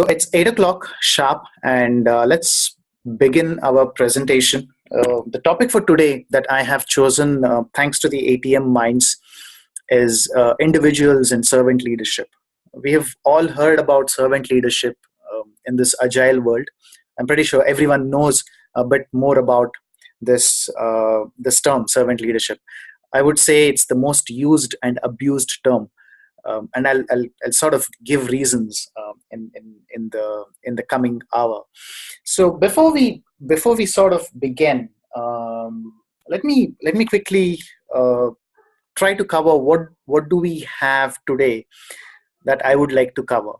So it's 8 o'clock sharp, and let's begin our presentation. The topic for today that I have chosen, thanks to the ATM minds, is individuals in servant leadership. We have all heard about servant leadership in this agile world. I'm pretty sure everyone knows a bit more about this term, servant leadership. I would say it's the most used and abused term, and I'll sort of give reasons in the coming hour. So before we sort of begin, let me quickly try to cover what do we have today that I would like to cover.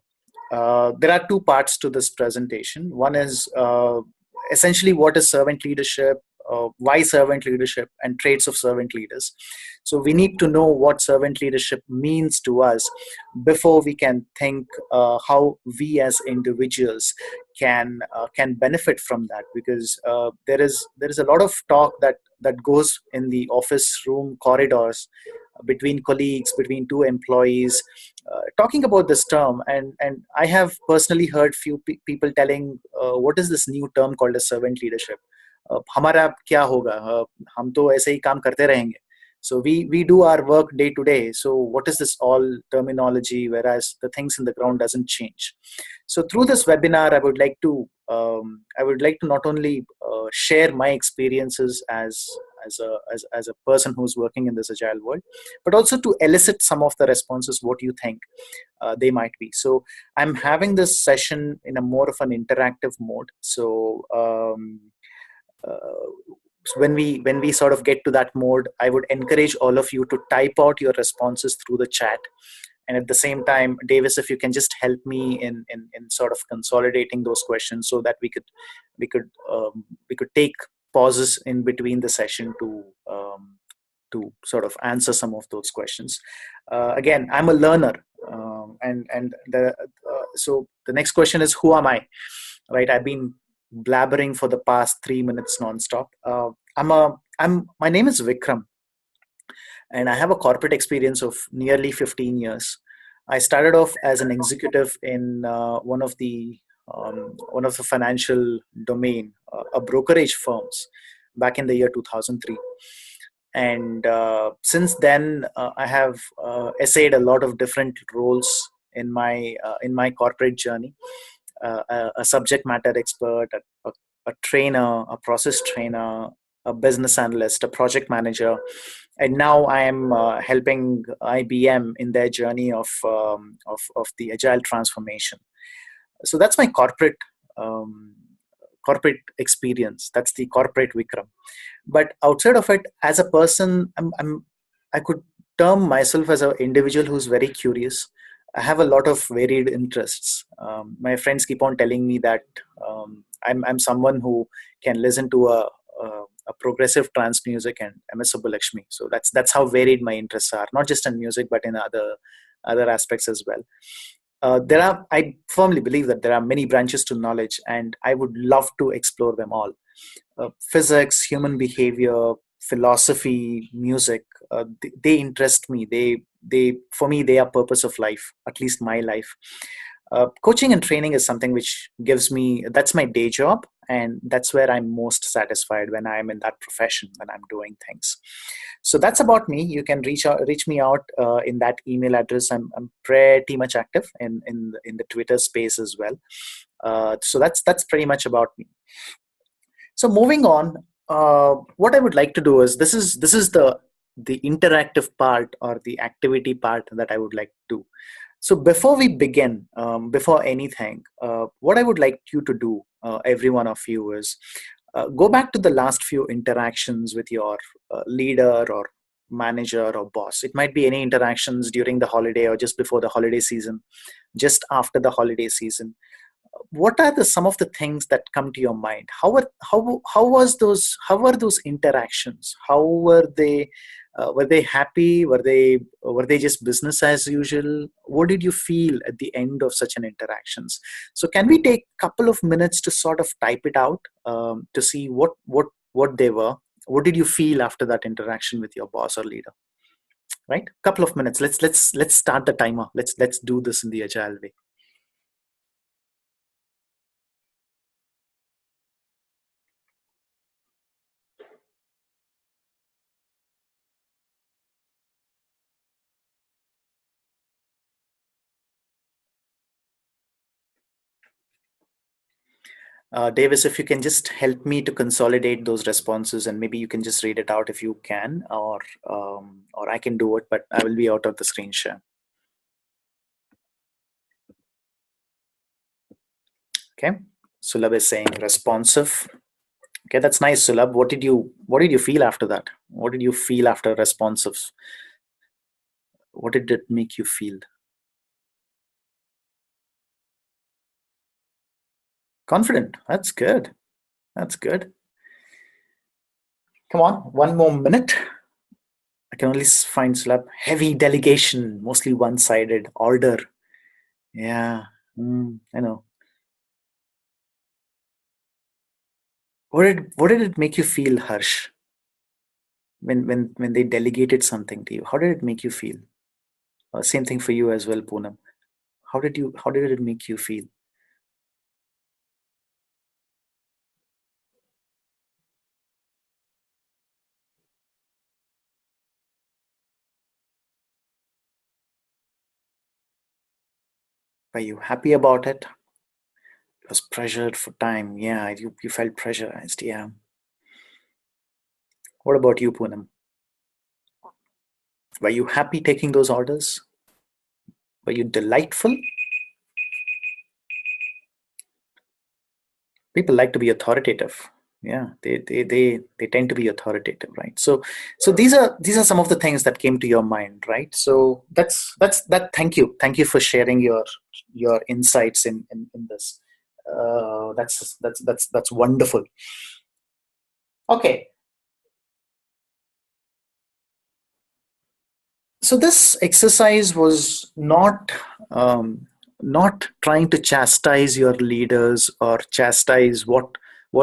There are two parts to this presentation. One is essentially what is servant leadership, why servant leadership, and traits of servant leaders. So we need to know what servant leadership means to us before we can think how we as individuals can benefit from that. Because there is a lot of talk that goes in the office room corridors between colleagues, between two employees, talking about this term. And I have personally heard few people telling, what is this new term called as servant leadership? हमारा क्या होगा? हम तो ऐसे ही काम करते रहेंगे. So we do our work day to day. So what is this all terminology, whereas the things in the ground doesn't change? So through this webinar, I would like to not only share my experiences as a person who's working in this agile world, but also to elicit some of the responses, what you think they might be. So I'm having this session in a more of an interactive mode. So when we sort of get to that mode, I would encourage all of you to type out your responses through the chat. And at the same time, Davis, if you can just help me in sort of consolidating those questions so that we could take pauses in between the session to sort of answer some of those questions. Again, I'm a learner, so the next question is, who am I? Right? I've been blabbering for the past 3 minutes nonstop. My name is Vikram, and I have a corporate experience of nearly 15 years. I started off as an executive in one of the financial domain, a brokerage firms, back in the year 2003. And since then, I have essayed a lot of different roles in my corporate journey. A subject matter expert, a trainer, a process trainer, a business analyst, a project manager, and now I am helping IBM in their journey of the agile transformation. So that's my corporate experience. That's the corporate Vikram. But outside of it, as a person, I could term myself as an individual who's very curious. I have a lot of varied interests. My friends keep on telling me that I'm someone who can listen to a progressive trance music and MS Subbulakshmi. So that's how varied my interests are, not just in music but in other aspects as well. I firmly believe that there are many branches to knowledge, and I would love to explore them all. Physics, human behavior, philosophy, music, they interest me. They for me, they are purpose of life, at least my life. Coaching and training is something which that's my day job, and that's where I'm most satisfied, when I'm in that profession, when I'm doing things. So that's about me. You can reach me out in that email address. I'm pretty much active in the Twitter space as well. So that's pretty much about me. So moving on, what I would like to do is, this is the interactive part, or the activity part, that I would like to do. So before we begin, before anything, what I would like you to do, every one of you, is go back to the last few interactions with your leader or manager or boss. It might be any interactions during the holiday, or just before the holiday season, just after the holiday season. What are some of the things that come to your mind? How were those interactions? How were they? Were they happy? Were they just business as usual? What did you feel at the end of such an interactions? So can we take a couple of minutes to sort of type it out, to see what they were? What did you feel after that interaction with your boss or leader? Right, couple of minutes. Let's start the timer. Let's do this in the agile way. Davis, if you can just help me to consolidate those responses, and maybe you can just read it out if you can, or I can do it, but I will be out of the screen share. Okay, Sulabh is saying responsive. Okay, that's nice, Sulabh. What did you feel after that? What did you feel after responsive? What did it make you feel? Confident. That's good. That's good. Come on, one more minute. I can only find Sulabh. Heavy delegation, mostly one-sided. Order. Yeah, I know. What did it make you feel, Harsh? When they delegated something to you, how did it make you feel? Same thing for you as well, Poonam. How did it make you feel? Were you happy about it? It was pressured for time. Yeah, you felt pressurized. Yeah. What about you, Poonam? Were you happy taking those orders? Were you delightful? People like to be authoritative. Yeah, they tend to be authoritative, right? So these are some of the things that came to your mind, right? So that's thank you for sharing your insights in this. That's wonderful. Okay, so this exercise was not trying to chastise your leaders or chastise what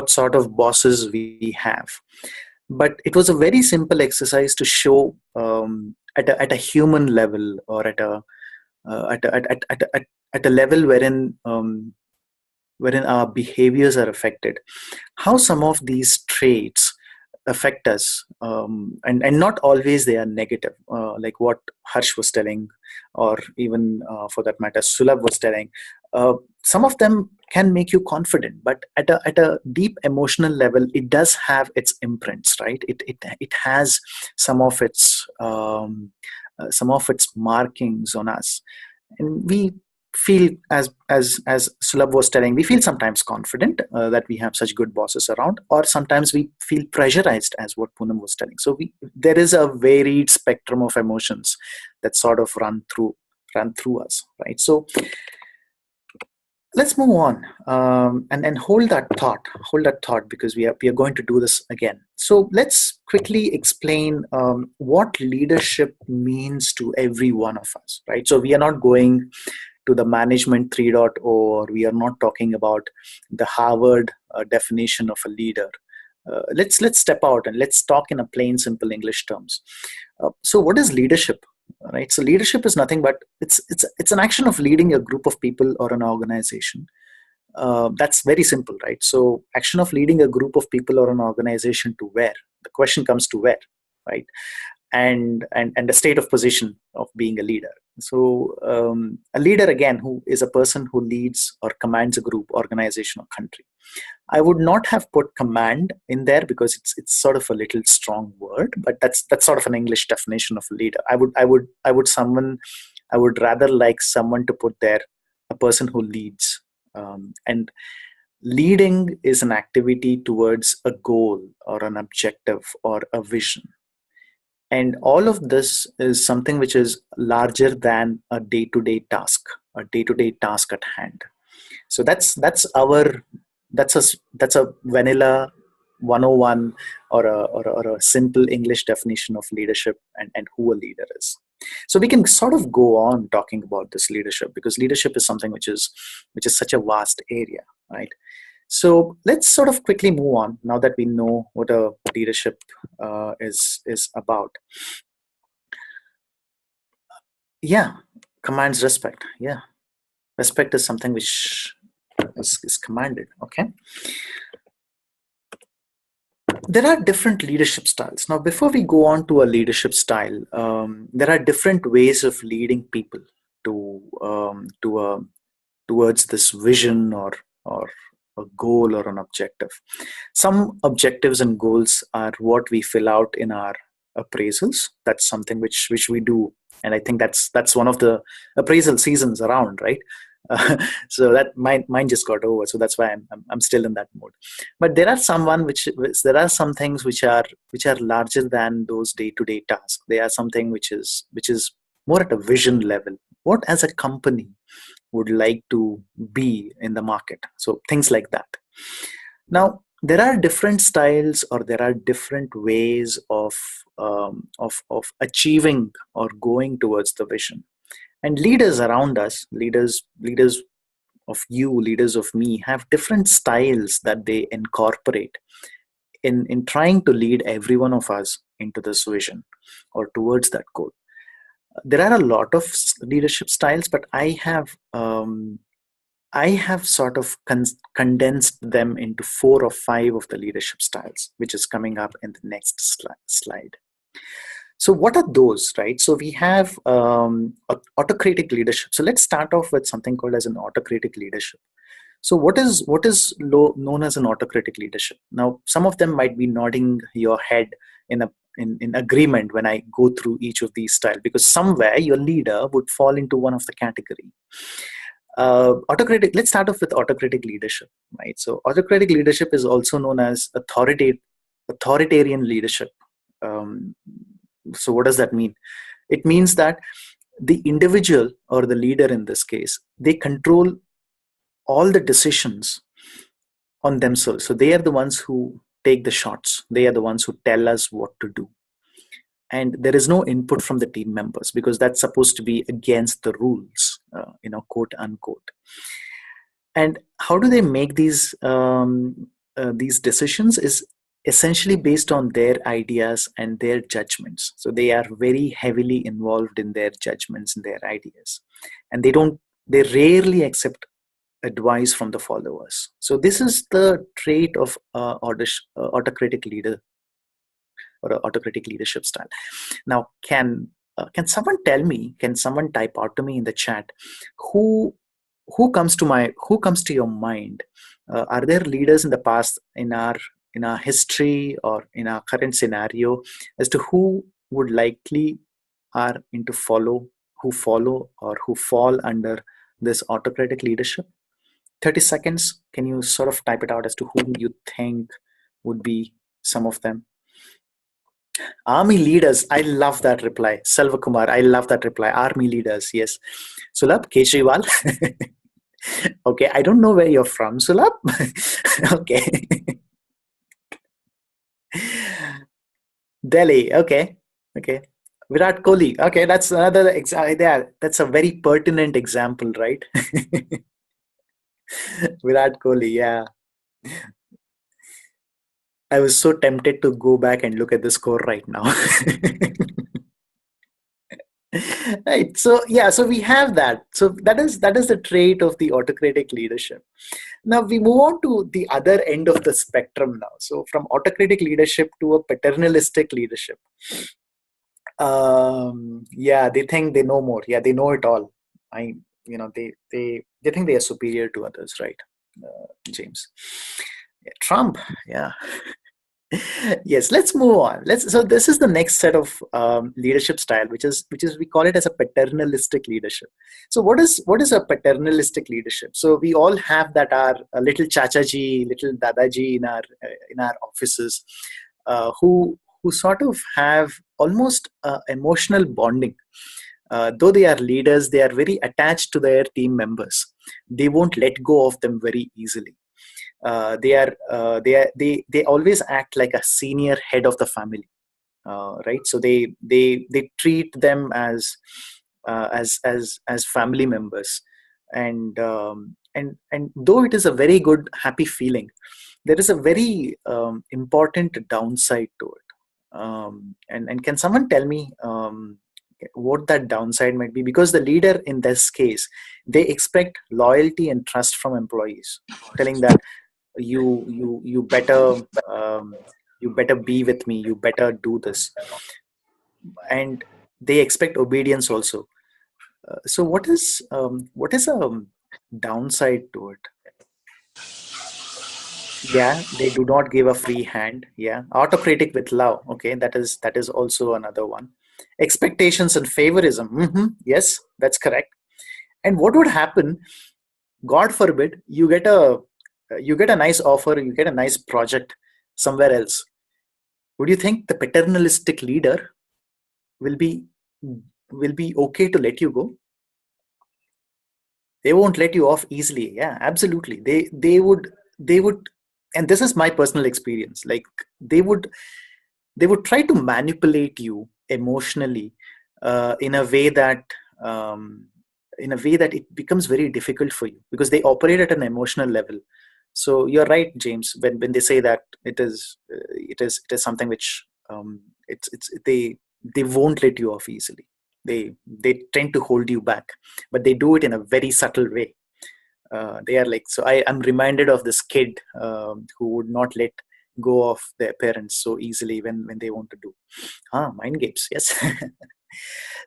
sort of bosses we have, but it was a very simple exercise to show at a human level, or at a level wherein our behaviors are affected, how some of these traits affect us, and not always they are negative, like what Harsh was telling, or even for that matter Sulabh was telling. Some of them can make you confident, but at a deep emotional level it does have its imprints, right? It has some of its markings on us, and we feel, as Sulabh was telling, we feel sometimes confident that we have such good bosses around, or sometimes we feel pressurized, as what Poonam was telling. So there is a varied spectrum of emotions that sort of run through us, right? So let's move on, and hold that thought, because we are going to do this again. So let's quickly explain what leadership means to every one of us, right? So we are not going to the management 3.0, or we are not talking about the Harvard definition of a leader. Let's step out and let's talk in a plain simple English terms. So what is leadership? Right, so leadership is nothing but it's an action of leading a group of people or an organization. That's very simple, right? So action of leading a group of people or an organization to where? The question comes to where, right? And the state of position of being a leader. So a leader, again, who is a person who leads or commands a group, organization, or country. I would not have put command in there because it's sort of a little strong word, but that's sort of an English definition of a leader. I would rather like someone to put there a person who leads, and leading is an activity towards a goal or an objective or a vision, and all of this is something which is larger than a day-to-day task at hand. So that's a vanilla 101, or a simple English definition of leadership, and who a leader is. So we can sort of go on talking about this leadership, because leadership is something which is such a vast area, right? So let's sort of quickly move on now that we know what a leadership is about. Yeah, commands respect. Yeah, respect is something which is commanded. Okay, there are different leadership styles. Now, before we go on to a leadership style, there are different ways of leading people to towards this vision, or a goal or an objective. Some objectives and goals are what we fill out in our appraisals. That's something which we do, and I think that's one of the appraisal seasons around, right? So that mine just got over, so that's why I'm still in that mode. But there are there are some things which are larger than those day-to-day tasks. They are something which is more at a vision level. What as a company would like to be in the market? So things like that. Now there are different styles, or there are different ways of achieving or going towards the vision. And leaders around us, leaders of you, leaders of me, have different styles that they incorporate in trying to lead every one of us into this vision or towards that goal. There are a lot of leadership styles, but I have sort of condensed them into 4 or 5 of the leadership styles, which is coming up in the next slide. So what are those, right? So we have autocratic leadership. So let's start off with something called as an autocratic leadership. So what is known as an autocratic leadership? Now, some of them might be nodding your head in agreement when I go through each of these styles, because somewhere your leader would fall into one of the category. Autocratic. Let's start off with autocratic leadership, right? So autocratic leadership is also known as authoritarian leadership. So what does that mean? It means that the individual, or the leader in this case, they control all the decisions on themselves. So they are the ones who take the shots. They are the ones who tell us what to do. And there is no input from the team members, because that's supposed to be against the rules, quote unquote. And how do they make these decisions? Is essentially based on their ideas and their judgments. So they are very heavily involved in their judgments and their ideas, and they rarely accept advice from the followers. So this is the trait of autocratic leader, or autocratic leadership style. Now, can someone tell me? Can someone type out to me in the chat who comes to your mind? Are there leaders in the past, in our history, or in our current scenario, as to who would likely are into who follow or who fall under this autocratic leadership? 30 seconds. Can you sort of type it out as to whom you think would be some of them? Army leaders. I love that reply. Selva Kumar, I love that reply. Army leaders. Yes. Sulabh, Kejriwal. Okay. I don't know where you're from, Sulabh. Okay. Delhi. Okay. Okay. Virat Kohli. Okay. That's another that's a very pertinent example, right? Virat Kohli. Yeah. I was so tempted to go back and look at the score right now. Right. So yeah, so we have that. So that is the trait of the autocratic leadership. Now we move on to the other end of the spectrum now. So from autocratic leadership to a paternalistic leadership. Yeah, they think they know more. Yeah, they know it all. They think they are superior to others, right? James. Yeah, Trump. Yeah. Yes, let's move on. So this is the next set of leadership style, which is we call it as a paternalistic leadership. So what is a paternalistic leadership? So we all have that, our little chachaji, little dadaji in our offices, who sort of have almost emotional bonding. Though they are leaders, they are very attached to their team members. They won't let go of them very easily. They always act like a senior head of the family, right? So they treat them as family members, and though it is a very good happy feeling, there is a very important downside to it. And can someone tell me what that downside might be? Because the leader in this case, they expect loyalty and trust from employees, telling that you better be with me, you better do this, and they expect obedience also. So what is a downside to it? Yeah, they do not give a free hand. Yeah, autocratic with love. Okay, that is also another one. Expectations and favorism. Yes, that's correct. And what would happen? God forbid you get a nice offer, you get a nice project somewhere else. Would you think the paternalistic leader will be will be okay to let you go? They won't let you off easily. Yeah, absolutely. They would, and this is my personal experience. Like they would try to manipulate you emotionally in a way that um, it becomes very difficult for you because they operate at an emotional level. So you're right, James, when they say that it is something which it's they won't let you off easily. They tend to hold you back, but they do it in a very subtle way. They are like, so I'm reminded of this kid who would not let go of their parents so easily when they want to do mind games. Yes.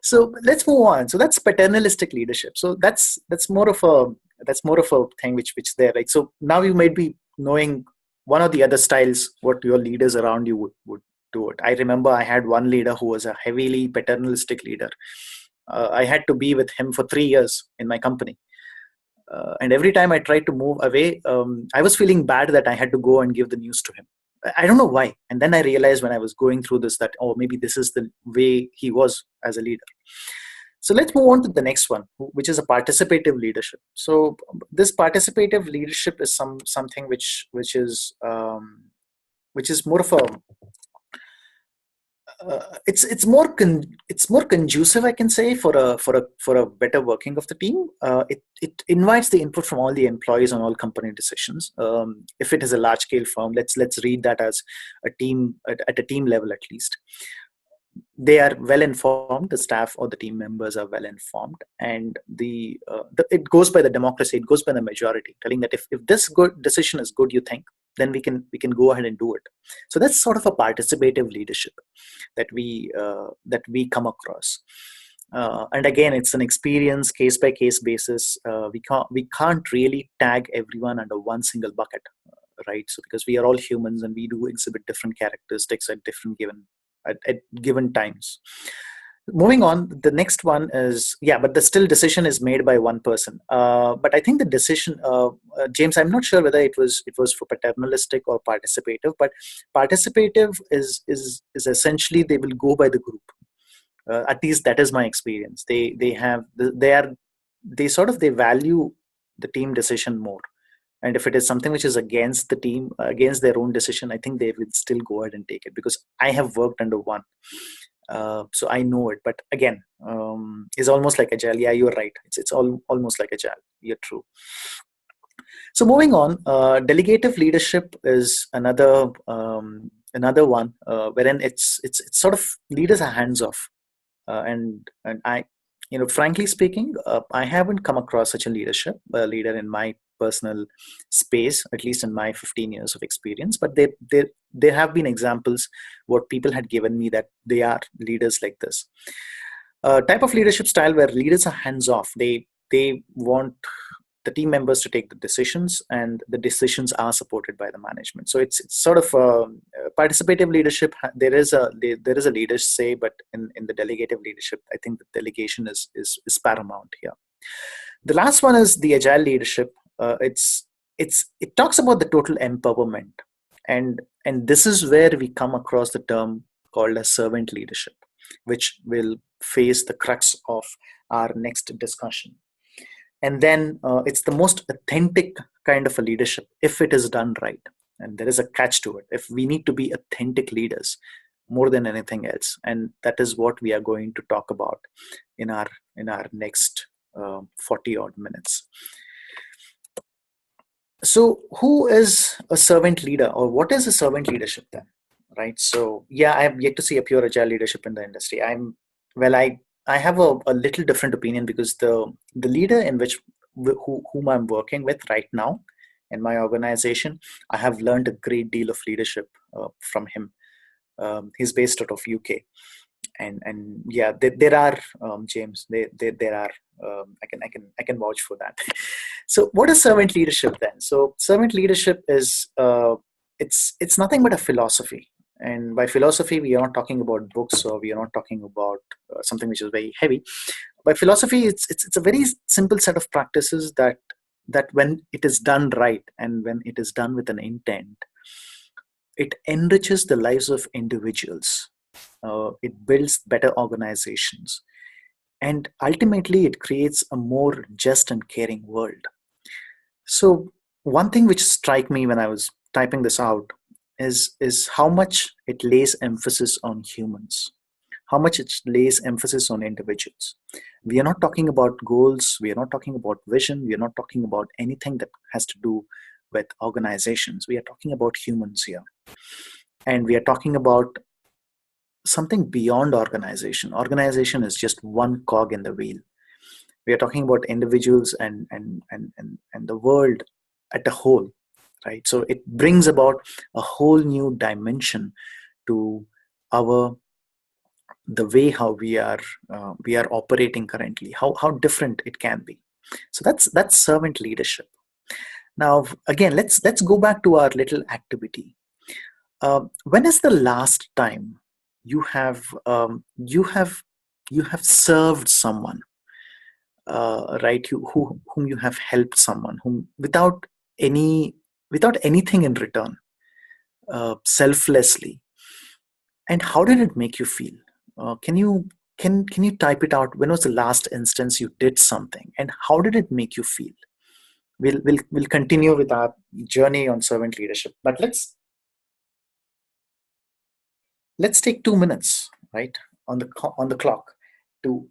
So let's move on. So that's paternalistic leadership. So that's more of a thing which they're like. So now you might be knowing one of the other styles what your leaders around you would do it. I remember I had one leader who was a heavily paternalistic leader. I had to be with him for 3 years in my company, and every time I tried to move away, I was feeling bad that I had to go and give the news to him. I don't know why. And then I realized when I was going through this that, oh, maybe this is the way he was as a leader. So let's move on to the next one, which is a participative leadership. So this participative leadership is something which is more of a it's more conducive, I can say, for a better working of the team. It invites the input from all the employees on all company decisions. If it is a large scale firm, let's read that as a team at a team level at least. They are well informed, the staff or the team members are well informed, and it goes by the democracy, it goes by the majority telling that if this good decision is good, you think, then we can go ahead and do it. So that's sort of a participative leadership that we come across. And again, it's an experience case by case basis. We can't really tag everyone under one single bucket, right? So because we are all humans and we do exhibit different characteristics at given times. Moving on, the next one is, yeah, but the still decision is made by one person. But I think the decision, James, I'm not sure whether it was for paternalistic or participative, but participative is essentially they will go by the group. At least that is my experience. They value the team decision more, and if it is something which is against the team, against their own decision, I think they will still go ahead and take it because I have worked under one. So I know it. But again, it's almost like agile. Yeah, you're right. It's almost like agile. You're true. So moving on, delegative leadership is another one, wherein it's sort of leaders are hands off. And I, frankly speaking, I haven't come across such a leader in my personal space, at least in my 15 years of experience. But there have been examples what people had given me that they are leaders like this. Type of leadership style where leaders are hands off. They want the team members to take the decisions, and the decisions are supported by the management. So it's sort of participative leadership. There is a leader's say, but in the delegative leadership, I think the delegation is paramount here. The last one is the agile leadership. It talks about the total empowerment, and this is where we come across the term called as servant leadership, which will face the crux of our next discussion. And then it's the most authentic kind of a leadership if it is done right. And there is a catch to it. If we need to be authentic leaders more than anything else, and that is what we are going to talk about in our next 40 odd minutes. So who is a servant leader, or what is a servant leadership then? Right. So yeah, I have yet to see a pure agile leadership in the industry. I have a little different opinion because the leader in whom I'm working with right now in my organization, I have learned a great deal of leadership from him. He's based out of UK, And yeah, there are, James, there are, I can vouch for that. So what is servant leadership then? So servant leadership is, it's nothing but a philosophy. And by philosophy, we are not talking about books, or we are not talking about something which is very heavy. By philosophy, it's a very simple set of practices that when it is done right, and when it is done with an intent, it enriches the lives of individuals. It builds better organizations, and ultimately it creates a more just and caring world. So one thing which struck me when I was typing this out is how much it lays emphasis on humans, how much it lays emphasis on individuals. We are not talking about goals, we are not talking about vision, we are not talking about anything that has to do with organizations. We are talking about humans here. And we are talking about something beyond organization. Organization is just one cog in the wheel. We are talking about individuals and the world at a whole, right? So it brings about a whole new dimension to our the way how we are operating currently, how different it can be. So that's servant leadership. Now again, let's go back to our little activity. When is the last time you have you have served someone, right? Whom you have helped someone whom any without anything in return, selflessly, and how did it make you feel? Can you type it out? When was the last instance you did something, and how did it make you feel? We'll continue with our journey on servant leadership, but let's take 2 minutes, right, on the clock, to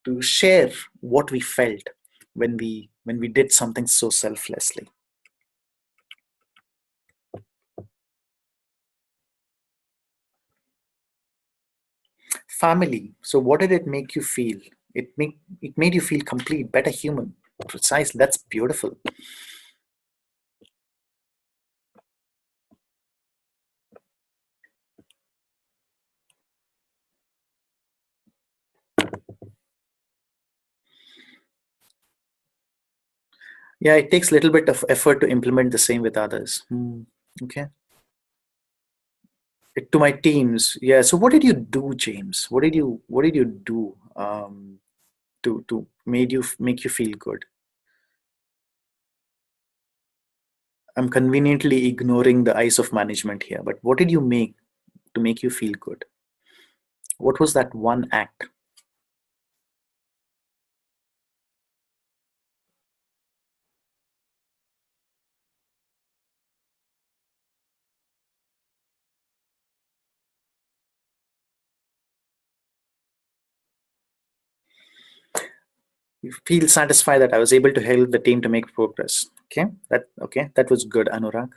to share what we felt when we did something so selflessly. Family. So what did it make you feel? It made you feel complete, better human. Precisely. That's beautiful. Yeah, it takes a little bit of effort to implement the same with others. Okay. To my teams. Yeah. So what did you do, James? What did you do, to make you feel good? I'm conveniently ignoring the eyes of management here, but what did you make to make you feel good? What was that one act? You feel satisfied that I was able to help the team to make progress. Okay, that was good, Anurag.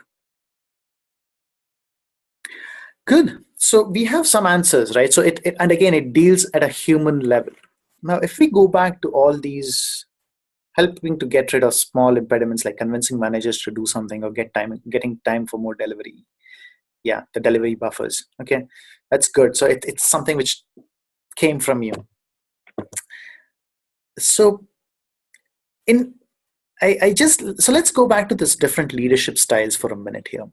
Good. So we have some answers, right? So it and again it deals at a human level. Now, if we go back to all these, helping to get rid of small impediments like convincing managers to do something, or getting time for more delivery. Yeah, the delivery buffers. Okay, that's good. So it's something which came from you. So in I just so let's go back to this different leadership styles for a minute here.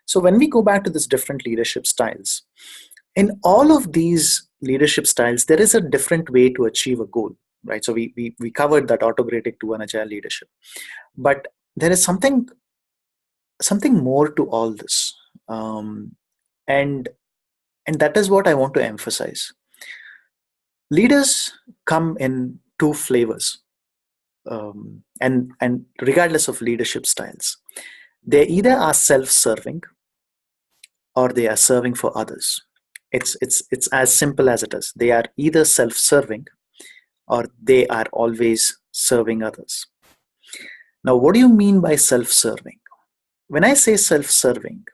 So when we go back to this different leadership styles, in all of these leadership styles, there is a different way to achieve a goal, right? So we covered that autocratic to an agile leadership, but there is something more to all this, and and that is what I want to emphasize. Leaders come in two flavors, and regardless of leadership styles, they either are self-serving or they are serving for others. It's as simple as it is. They are either self-serving or they are always serving others. Now, what do you mean by self-serving? When I say self-serving,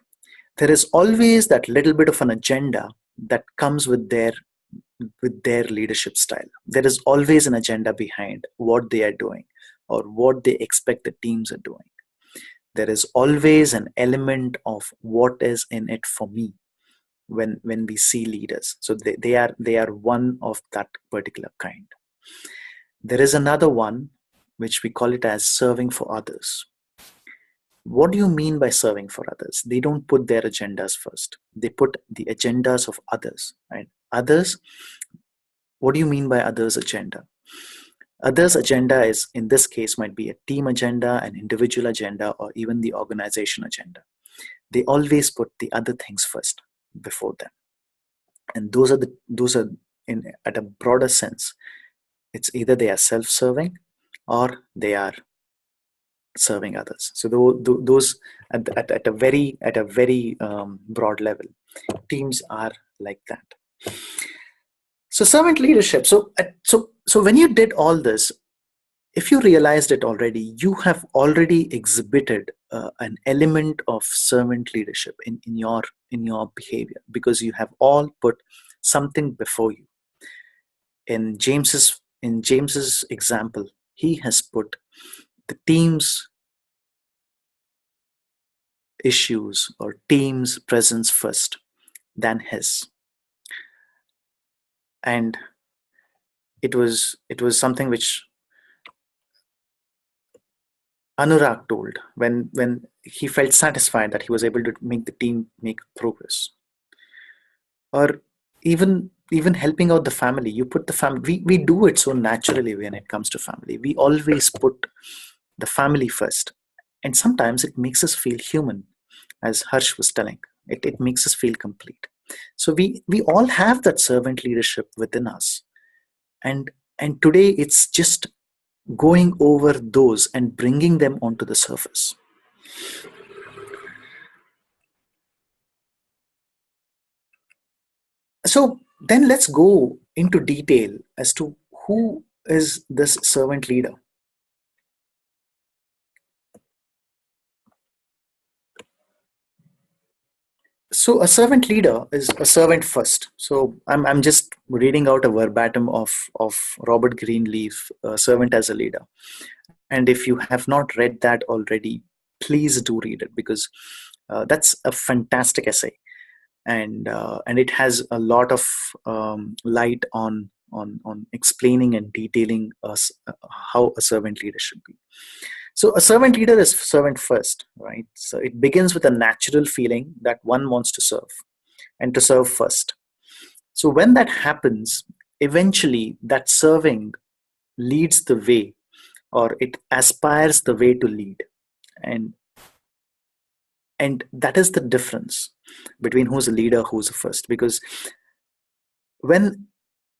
there is always that little bit of an agenda that comes with their leadership style. There is always an agenda behind what they are doing or what they expect the teams are doing. There is always an element of what is in it for me. when we see leaders. So they are one of that particular kind. There is another one which we call it as serving for others. What do you mean by serving for others? They don't put their agendas first. They put the agendas of others, right? Others, what do you mean by others' agenda? Others' agenda is, in this case, might be a team agenda, an individual agenda, or even the organization agenda. They always put the other things first before them. And those are in at a broader sense, it's either they are self-serving or they are serving others. So those at a very broad level, teams are like that. So servant leadership. So when you did all this, if you realized it already, you have already exhibited an element of servant leadership in your behavior, because you have all put something before you. In James's example, he has put the team's issues or team's presence first than his. And it was something which Anurag told when he felt satisfied that he was able to make the team make progress. Or even helping out the family. You put the family, we do it so naturally when it comes to family. We always put the family first. And sometimes it makes us feel human, as Harsh was telling. It makes us feel complete. So we all have that servant leadership within us. And today it's just going over those and bringing them onto the surface. So then let's go into detail as to who is this servant leader. So a servant leader is a servant first. So I'm just reading out a verbatim of Robert Greenleaf, Servant as a Leader. And if you have not read that already, please do read it, because that's a fantastic essay, and it has a lot of light on explaining and detailing how a servant leader should be. So a servant leader is servant first, right? So it begins with a natural feeling that one wants to serve and to serve first. So when that happens, eventually that serving leads the way, or it aspires the way to lead. And that is the difference between who's a leader, who's a first. Because when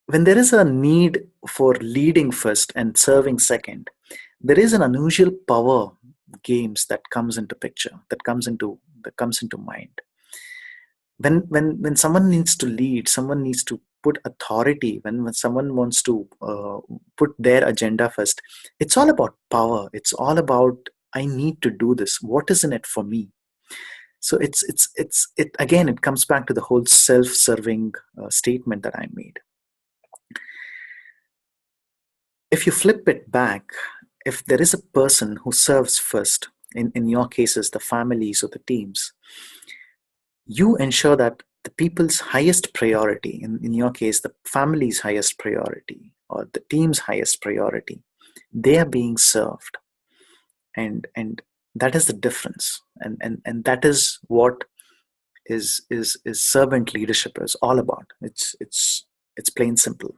there is a need for leading first and serving second, there is an unusual power games that comes into picture, that comes into mind. When someone needs to lead, someone needs to put authority, when someone wants to put their agenda first, it's all about power. It's all about, I need to do this, what is in it for me. So it again, it comes back to the whole self-serving statement that I made. If you flip it back, if there is a person who serves first, in your cases, the families or the teams, you ensure that the people's highest priority, in your case, the family's highest priority or the team's highest priority, they are being served. And that is the difference. And that is what is servant leadership is all about. It's plain simple.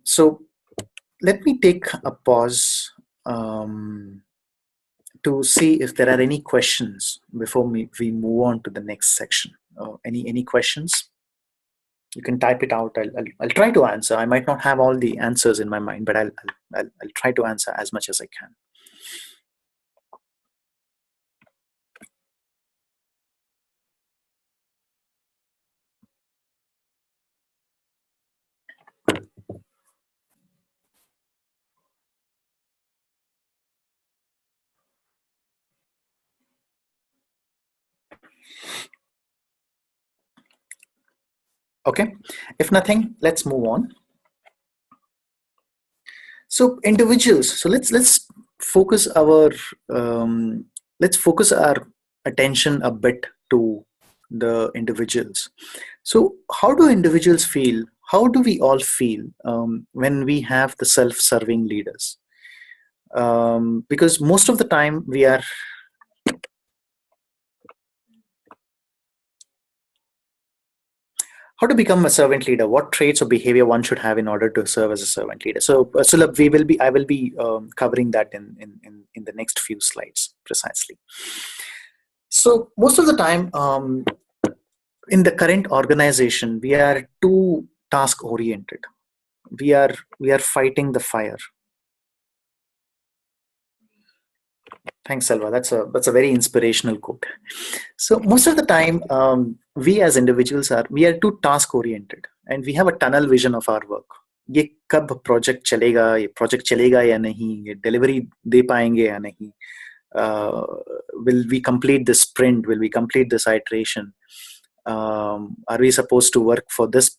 So let me take a pause to see if there are any questions before we move on to the next section. Any questions? You can type it out. I'll try to answer. I might not have all the answers in my mind, but I'll try to answer as much as I can. Okay, if nothing, let's move on. So individuals. So let's focus our attention a bit to the individuals. So how do individuals feel? How do we all feel when we have the self-serving leaders? Because most of the time we are. How to become a servant leader? What traits or behavior one should have in order to serve as a servant leader? So, Sulabh, I will be covering that in the next few slides precisely. So, most of the time, in the current organization, we are too task oriented. We are fighting the fire. Thanks, Selva. That's a very inspirational quote. So most of the time, we as individuals are too task oriented, and we have a tunnel vision of our work. ये कब project चलेगा, ये project चलेगा या नहीं, ये delivery दे पाएंगे या नहीं, will we complete this sprint, will we complete this iteration, are we supposed to work for this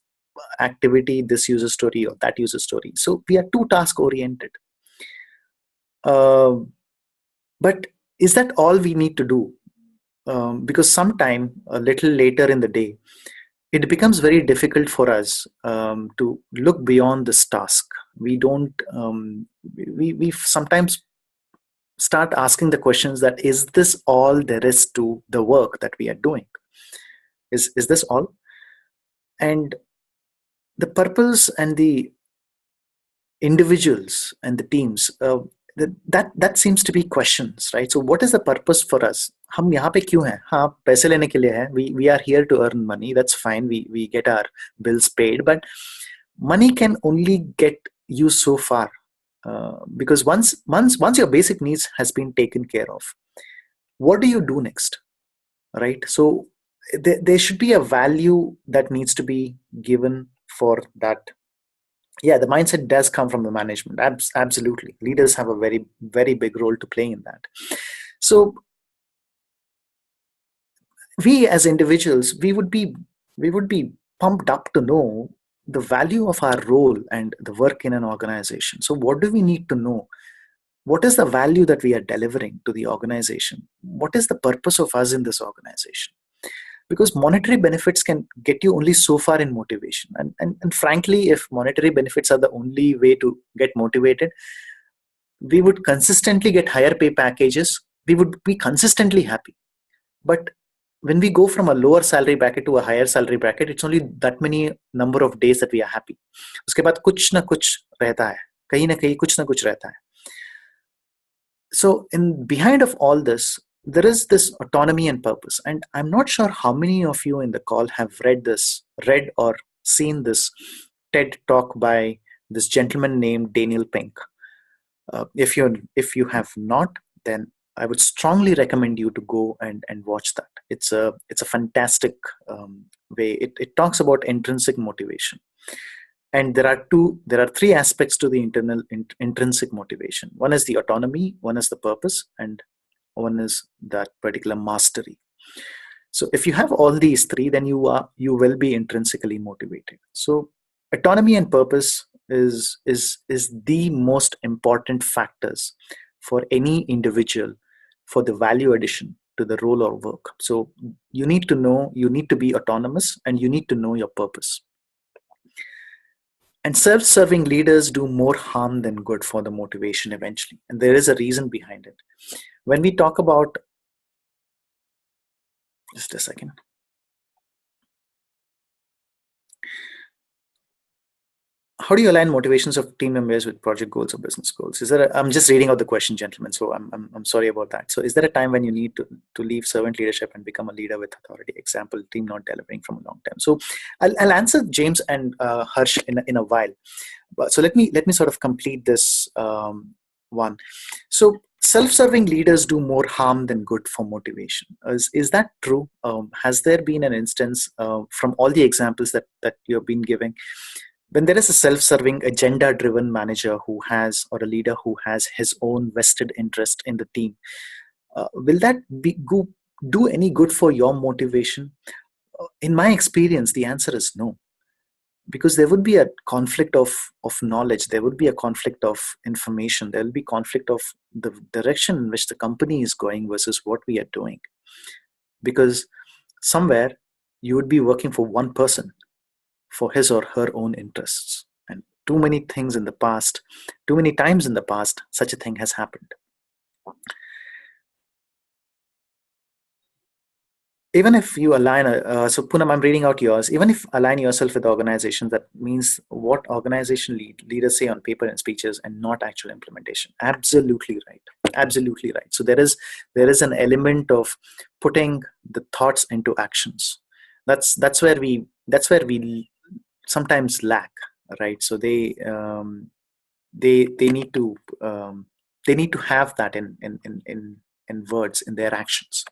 activity, this user story or that user story. So we are too task oriented. But is that all we need to do? Because sometime a little later in the day, it becomes very difficult for us to look beyond this task. We don't. We sometimes start asking the questions that is this all there is to the work that we are doing? Is this all? And the purpose and the individuals and the teams. That seems to be questions, right? So what is the purpose for us? हम यहाँ पे क्यों हैं? हाँ, पैसे लेने के लिए हैं. We are here to earn money. That's fine. We get our bills paid, but money can only get you so far, because once your basic needs has been taken care of, what do you do next, right? So there should be a value that needs to be given for that. Yeah, the mindset does come from the management. Absolutely, leaders have a very, very big role to play in that. So we as individuals, we would be pumped up to know the value of our role and the work in an organization. So what do we need to know? What is the value that we are delivering to the organization? What is the purpose of us in this organization? Because monetary benefits can get you only so far in motivation. And frankly, if monetary benefits are the only way to get motivated, we would consistently get higher pay packages. We would be consistently happy. But when we go from a lower salary bracket to a higher salary bracket, it's only that many number of days that we are happy. उसके बाद कुछ ना कुछ रहता है, कहीं ना कहीं कुछ ना कुछ रहता है. So in behind of all this, there is this autonomy and purpose. And I'm not sure how many of you in the call have read or seen this TED talk by this gentleman named Daniel Pink. If you have not, then I would strongly recommend you to go and watch that. It's a fantastic way. It talks about intrinsic motivation. And there are three aspects to the intrinsic motivation. One is the autonomy, one is the purpose, and one is that particular mastery. So if you have all these three, then you will be intrinsically motivated. So autonomy and purpose is the most important factors for any individual for the value addition to the role or work. So you need to be autonomous, and you need to know your purpose. And self-serving leaders do more harm than good for the motivation eventually. And there is a reason behind it. When we talk about, just a second. How do you align motivations of team members with project goals or business goals? I'm just reading out the question, gentlemen, so I'm sorry about that. So is there a time when you need to leave servant leadership and become a leader with authority? Example, team not delivering from a long time. So I'll answer James and Harsh in a while. But so let me sort of complete this one. So self-serving leaders do more harm than good for motivation. Is that true? Has there been an instance from all the examples that you've been giving, when there is a self-serving, agenda-driven manager or a leader who has his own vested interest in the team, will that do any good for your motivation? In my experience, the answer is no. Because there would be a conflict of knowledge, there would be a conflict of information, there will be conflict of the direction in which the company is going versus what we are doing. Because somewhere you would be working for one person for his or her own interests. And too many things in the past, too many times in the past, such a thing has happened. Even if you align, so Poonam, I'm reading out yours. Even if align yourself with organizations, that means what organization leaders say on paper and speeches, and not actual implementation. Absolutely right. Absolutely right. So there is an element of putting the thoughts into actions. That's where we sometimes lack, right? So they need to have that in words, in their actions.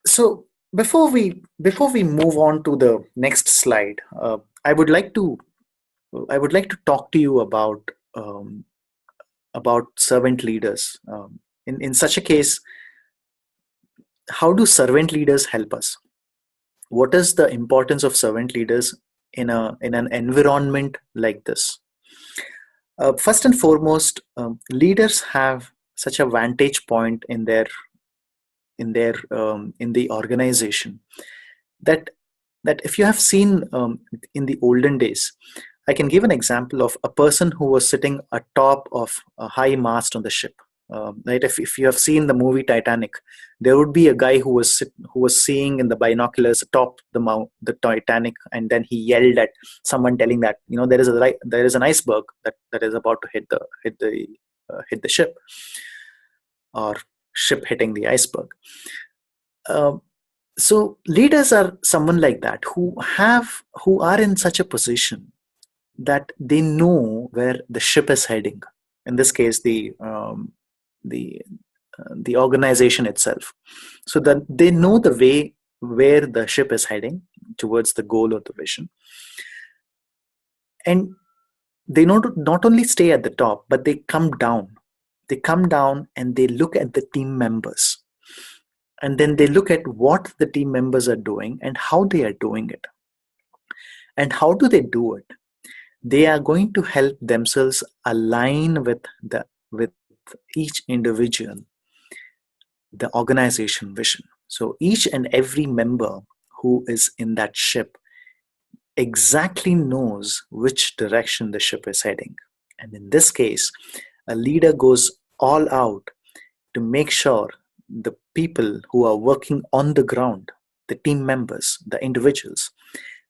So before we move on to the next slide, I would like to talk to you about servant leaders. In such a case, how do servant leaders help us? What is the importance of servant leaders in an environment like this? First and foremost, leaders have such a vantage point in the organization, that if you have seen, in the olden days, I can give an example of a person who was sitting atop of a high mast on the ship. Right, if you have seen the movie Titanic, there would be a guy who was seeing in the binoculars atop the Titanic, and then he yelled at someone, telling that, there is an iceberg that is about to hit the ship, or ship hitting the iceberg. Um, so leaders are someone like that, who are in such a position that they know where the ship is heading. In this case, the the organization itself, so that they know the way where the ship is heading towards the goal or the vision. And they not only stay at the top, but they come down and they look at the team members, and then they look at what the team members are doing and how they are doing it. And how do they do it? They are going to help themselves align with each individual, the organization vision. So each and every member who is in that ship exactly knows which direction the ship is heading. And in this case, a leader goes all out to make sure the people who are working on the ground, the team members, the individuals,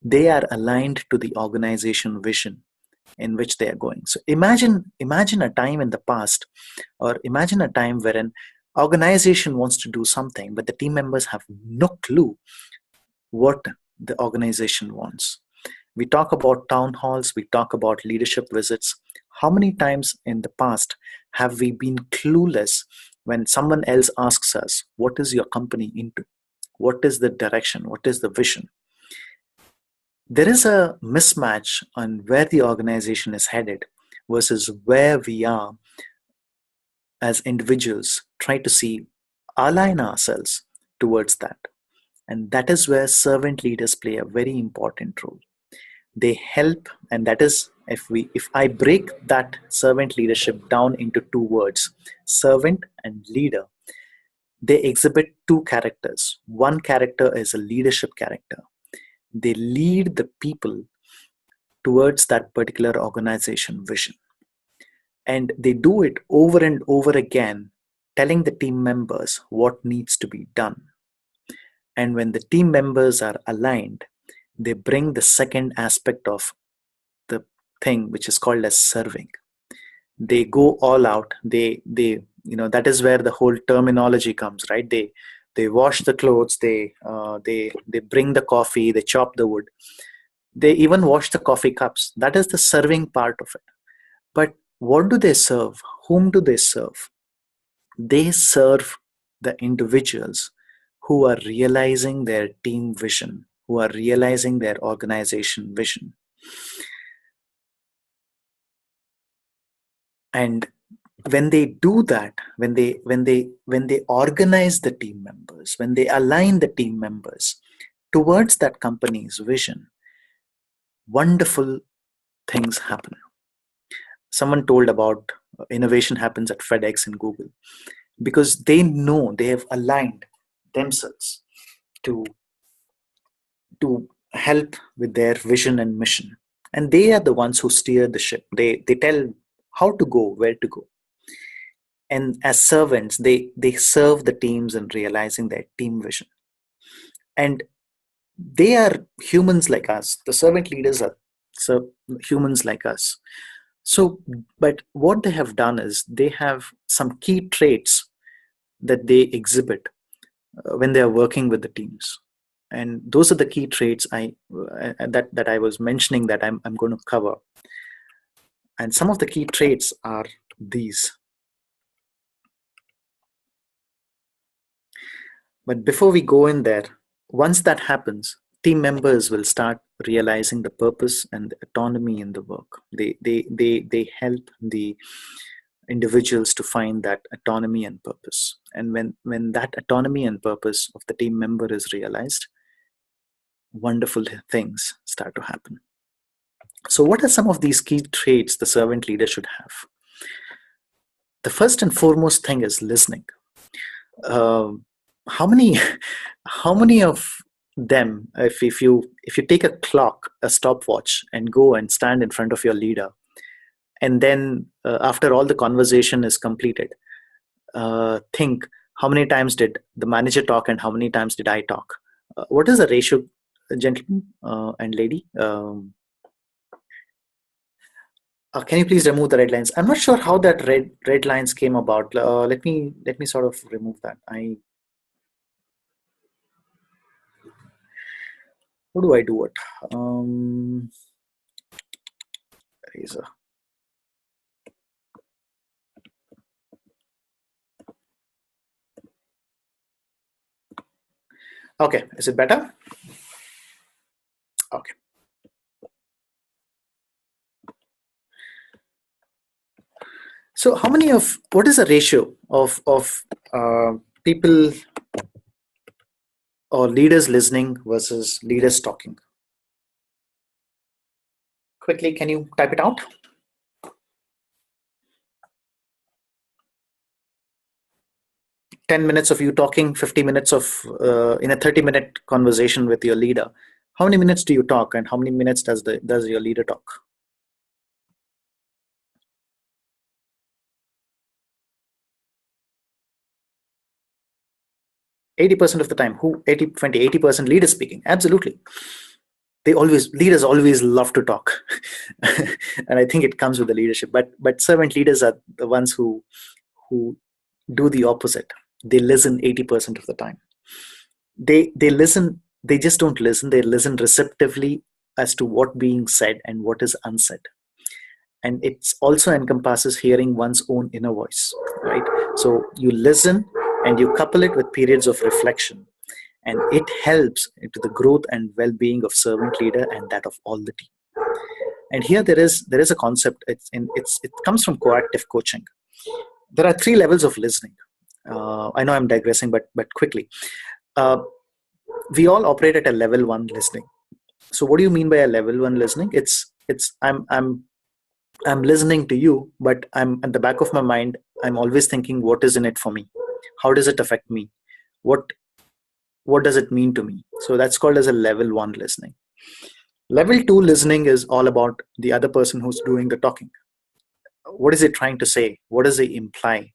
they are aligned to the organization vision in which they are going. So imagine a time in the past, or imagine a time where an organization wants to do something, but the team members have no clue what the organization wants. We talk about town halls, we talk about leadership visits. How many times in the past have we been clueless when someone else asks us, what is your company into? What is the direction? What is the vision? There is a mismatch on where the organization is headed versus where we are as individuals, try to see, align ourselves towards that. And that is where servant leaders play a very important role. They help, and that is, if I break that servant leadership down into two words, servant and leader, they exhibit two characters. One character is a leadership character. They lead the people towards that particular organization vision. And they do it over and over again, telling the team members what needs to be done. And when the team members are aligned, they bring the second aspect of the thing, which is called as serving. They go all out. That is where the whole terminology comes, right? They wash the clothes, they bring the coffee, they chop the wood, they even wash the coffee cups. That is the serving part of it. But what do they serve? Whom do they serve? They serve the individuals who are realizing their team vision, who are realizing their organization vision. And when they do that, when they organize the team members, when they align the team members towards that company's vision, wonderful things happen. Someone told about innovation happens at FedEx and Google. because they know they have aligned themselves to help with their vision and mission, and they are the ones who steer the ship. They tell how to go, where to go, and as servants they serve the teams in realizing their team vision. And they are humans like us. The servant leaders are so humans like us. So, but what they have done is they have some key traits that they exhibit when they are working with the teams, and those are the key traits that I was mentioning that I'm going to cover. And some of the key traits are these. But before we go in there, once that happens, team members will start realizing the purpose and the autonomy in the work. They help the individuals to find that autonomy and purpose. And when that autonomy and purpose of the team member is realized, wonderful things start to happen. So what are some of these key traits the servant leader should have? The first and foremost thing is listening. How many how many of them, if you take a clock, a stopwatch, and go and stand in front of your leader, and then after all the conversation is completed, think how many times did the manager talk and how many times did I talk? What is the ratio, gentlemen and lady? Can you please remove the red lines? I'm not sure how that red lines came about. Let me sort of remove that. How do I do it? Eraser. Okay, is it better? Okay. So what is the ratio of people or leaders listening versus leaders talking? Quickly, can you type it out? $10 of you talking, 50 minutes of in a 30-minute conversation with your leader. How many minutes do you talk, and how many minutes does your leader talk? 80% of the time. 80% leaders speaking. Absolutely. Leaders always love to talk. And I think it comes with the leadership. But servant leaders are the ones who do the opposite. They listen 80% of the time. They listen, they just don't listen, they listen receptively as to what being said and what is unsaid. And it also encompasses hearing one's own inner voice, right? So you listen and you couple it with periods of reflection, and it helps into the growth and well-being of servant leader and that of all the team. And here there is a concept. It comes from coactive coaching. There are 3 levels of listening. I know I'm digressing, but quickly, we all operate at a level 1 listening. So what do you mean by a level 1 listening? It's I'm listening to you, but I'm at the back of my mind, I'm always thinking, what is in it for me? How does it affect me? What does it mean to me? So that's called as a level 1 listening. Level 2 listening is all about the other person who's doing the talking. What is it trying to say? What does it imply?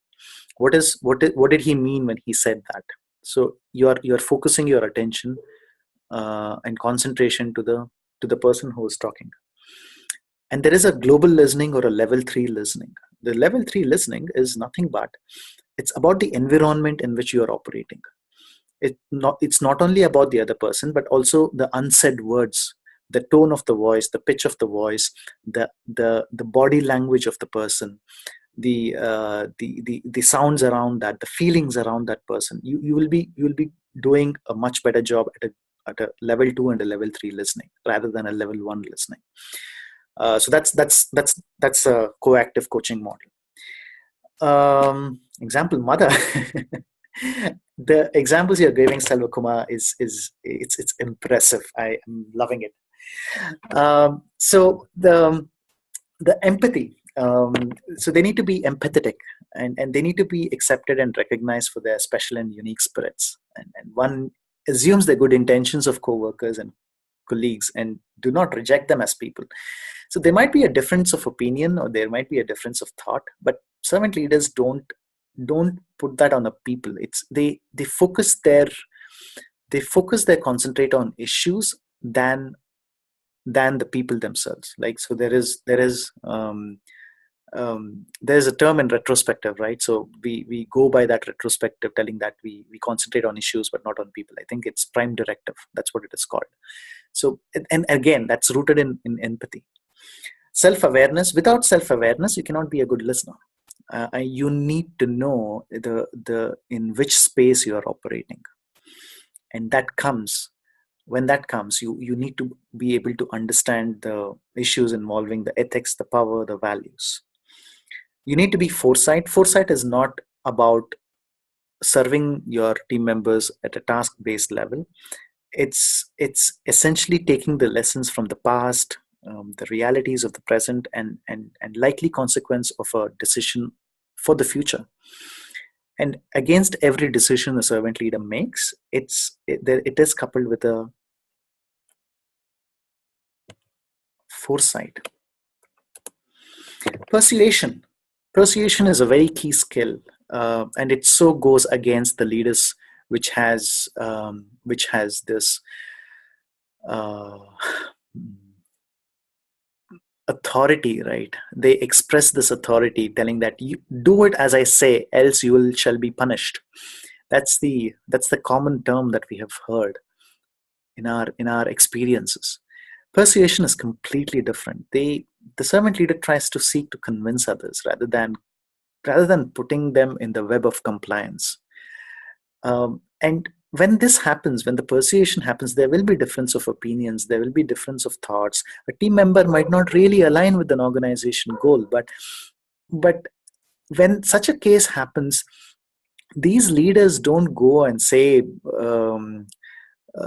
What did he mean when he said that? So you're focusing your attention and concentration to the person who is talking. And there is a global listening or a level 3 listening. The level 3 listening is nothing but it's about the environment in which you are operating. It's not only about the other person, but also the unsaid words, the tone of the voice, the pitch of the voice, the body language of the person, the sounds around that, the feelings around that person. You will be doing a much better job at a level 2 and a level 3 listening rather than a level 1 listening. So that's a coactive coaching model. Example, mother. The examples you're giving, Selva Kumar, it's impressive. I am loving it. So the empathy um, so they need to be empathetic, and they need to be accepted and recognized for their special and unique spirits. And one assumes the good intentions of co-workers and colleagues and do not reject them as people. So there might be a difference of opinion, or there might be a difference of thought, but servant leaders don't put that on the people. It's they focus their concentrate on issues than the people themselves. Like, so there's a term in retrospective, right? So we go by that retrospective, telling that we concentrate on issues but not on people. I think it's prime directive. That's what it is called. So, and again, that's rooted in empathy. Self-awareness. Without self-awareness, you cannot be a good listener. You need to know the in which space you are operating, and that comes when that comes, you need to be able to understand the issues involving the ethics, the power, the values. You need to be foresight. Foresight is not about serving your team members at a task based level. It's essentially taking the lessons from the past, the realities of the present, and likely consequence of a decision for the future. And against every decision a servant leader makes, it is coupled with a foresight. Persuasion. Persuasion is a very key skill, and it so goes against the leaders which has this uh, authority, right? They express this authority, telling that you do it as I say, else shall be punished. That's the common term that we have heard in our experiences. Persuasion is completely different. The servant leader tries to seek to convince others rather than putting them in the web of compliance. And when this happens, when the persuasion happens, there will be difference of opinions, there will be difference of thoughts. A team member might not really align with an organization goal, but when such a case happens, these leaders don't go and say,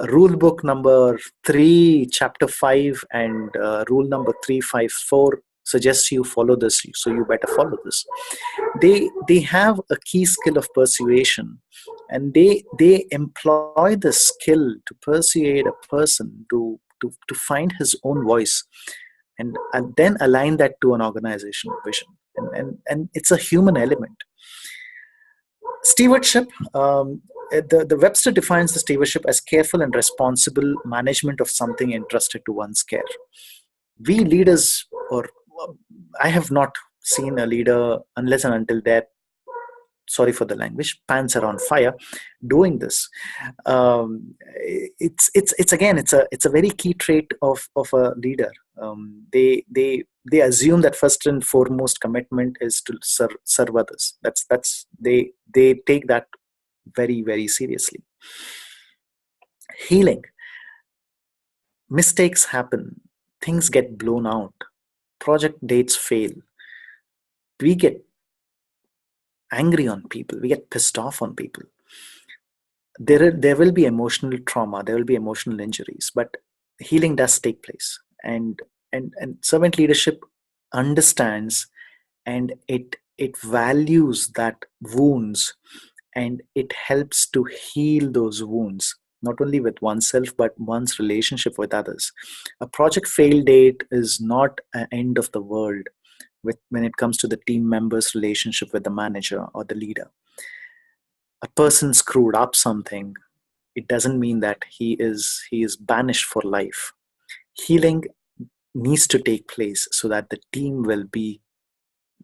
rule book number 3 chapter 5 and rule number 354 suggests you follow this, so you better follow this. They have a key skill of persuasion, and they employ the skill to persuade a person to find his own voice, and then align that to an organizational vision. And it's a human element. Stewardship. The Webster defines the stewardship as careful and responsible management of something entrusted to one's care. We leaders, or I have not seen a leader unless and until they're, sorry for the language, pants are on fire doing this. It's a very key trait of a leader. They assume that first and foremost commitment is to serve others. They take that very, very seriously. Healing. Mistakes happen, things get blown out, project dates fail, we get angry on people, we get pissed off on people. There will be emotional trauma, there will be emotional injuries, but healing does take place. And servant leadership understands, and it values that wounds, and it helps to heal those wounds, not only with oneself but one's relationship with others. A project fail date is not an end of the world when it comes to the team member's relationship with the manager or the leader. A person screwed up something, it doesn't mean that he is banished for life. Healing needs to take place so that the team will be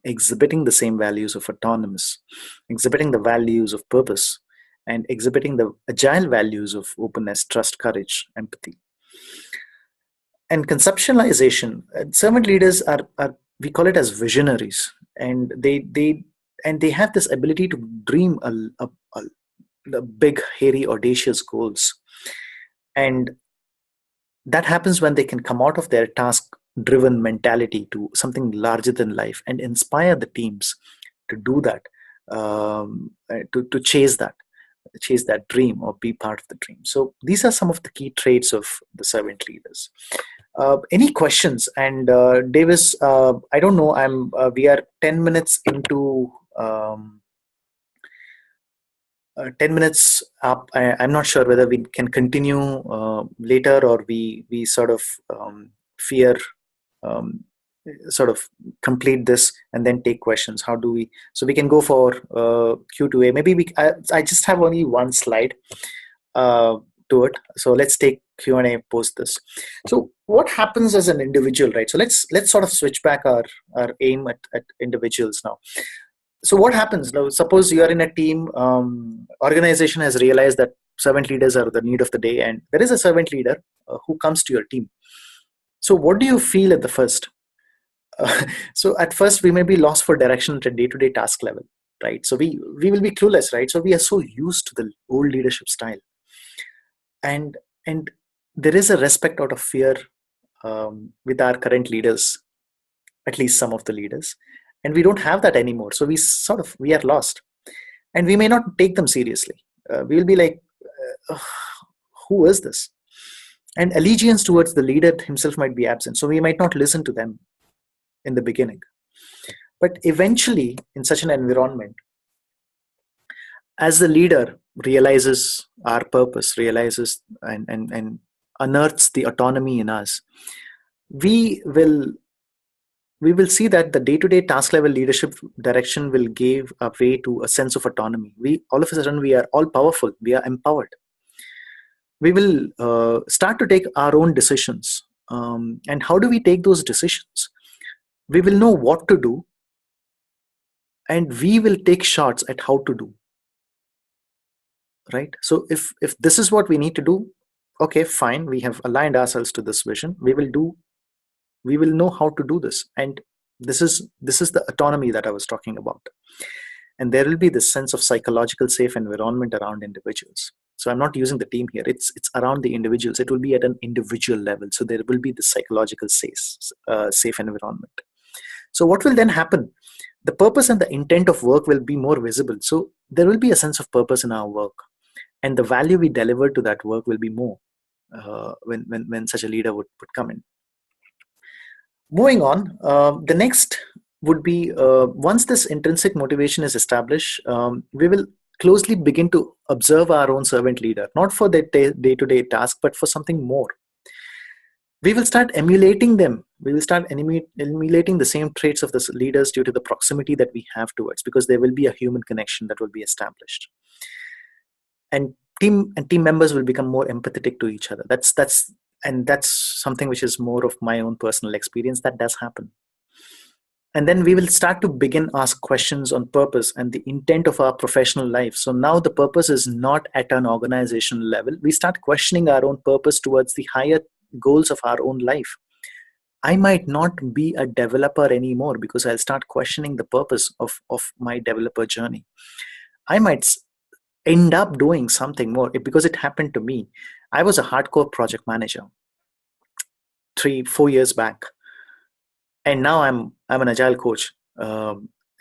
exhibiting the same values of autonomous, exhibiting the values of purpose, and exhibiting the agile values of openness, trust, courage, empathy. And conceptualization. Servant leaders are we call it as visionaries, and they have this ability to dream a big, hairy, audacious goals. And that happens when they can come out of their task driven mentality to something larger than life and inspire the teams to do that, to chase that. chase that dream or be part of the dream. So these are some of the key traits of the servant leaders. Any questions? And Davis, I don't know. We are 10 minutes into 10 minutes up. I'm not sure whether we can continue later, or we sort of fear um, sort of complete this and then take questions. How do we? So we can go for Q2A. Maybe I just have only one slide to it. So let's take Q&A post this. So what happens as an individual, right? So let's sort of switch back our aim at individuals now. So what happens now? Suppose you are in a team, organization has realized that servant leaders are the need of the day, and there is a servant leader who comes to your team. So what do you feel at the first? So at first we may be lost for direction at a day-to-day task level, right? So we will be clueless, right? So we are so used to the old leadership style, and there is a respect out of fear with our current leaders, at least some of the leaders, and we don't have that anymore. So we are lost, and we may not take them seriously. We will be like, who is this? And allegiance towards the leader himself might be absent, so we might not listen to them in the beginning. But eventually, in such an environment, as the leader realizes our purpose, realizes and unearths the autonomy in us, we will see that the day-to-day task level leadership direction will give a way to a sense of autonomy. All of a sudden, we are all powerful, we are empowered. We will start to take our own decisions. And how do we take those decisions? We will know what to do, and we will take shots at how to do. Right? So if this is what we need to do, okay, fine, we have aligned ourselves to this vision. We will know how to do this, and this is the autonomy that I was talking about. And there will be this sense of psychological safe environment around individuals. So I'm not using the team here, it's around the individuals. It will be at an individual level, so there will be the psychological safe environment. So what will then happen? The purpose and the intent of work will be more visible. So there will be a sense of purpose in our work, and the value we deliver to that work will be more when such a leader would come in. Moving on, the next would be, once this intrinsic motivation is established, we will closely begin to observe our own servant leader, not for their day-to-day task, but for something more. We will start emulating them. We will start emulating the same traits of the leaders due to the proximity that we have towards, because there will be a human connection that will be established. And team members will become more empathetic to each other. That's something which is more of my own personal experience. That does happen. And then we will start to begin ask questions on purpose and the intent of our professional life. So now the purpose is not at an organizational level. We start questioning our own purpose towards the higher goals of our own life. I might not be a developer anymore because I'll start questioning the purpose of my developer journey. I might end up doing something more because it happened to me. I was a hardcore project manager 3-4 years back, and now I'm an agile coach,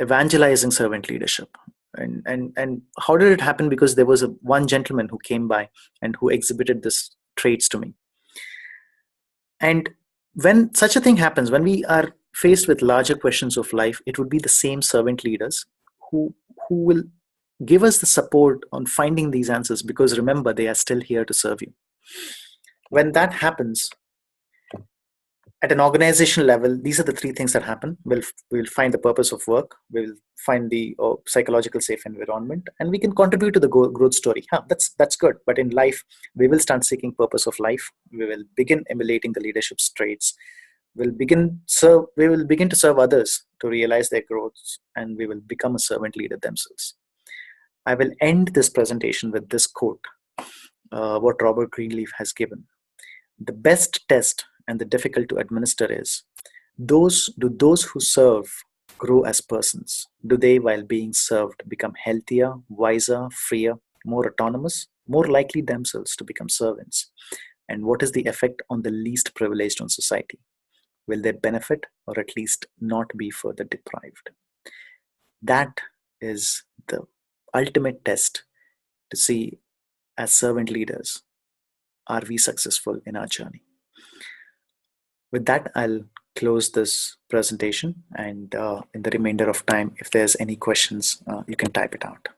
evangelizing servant leadership. And how did it happen? Because there was one gentleman who came by and who exhibited this traits to me. And when such a thing happens, when we are faced with larger questions of life, it would be the same servant leaders who will give us the support on finding these answers, because remember, they are still here to serve you. When that happens at an organizational level, these are the three things that happen. We'll find the purpose of work, we'll find the psychological safe environment, and we can contribute to the growth story. That's good. But in life, we will start seeking purpose of life. We will begin emulating the leadership traits. We will begin to serve others to realize their growth, and we will become a servant leader themselves. I will end this presentation with this quote, what Robert Greenleaf has given. The best test and the difficult to administer is, do those who serve grow as persons? Do they, while being served, become healthier, wiser, freer, more autonomous, more likely themselves to become servants? And what is the effect on the least privileged on society? Will they benefit, or at least not be further deprived? That is the ultimate test to see, as servant leaders, are we successful in our journey? With that, I'll close this presentation, and in the remainder of time, if there's any questions, you can type it out.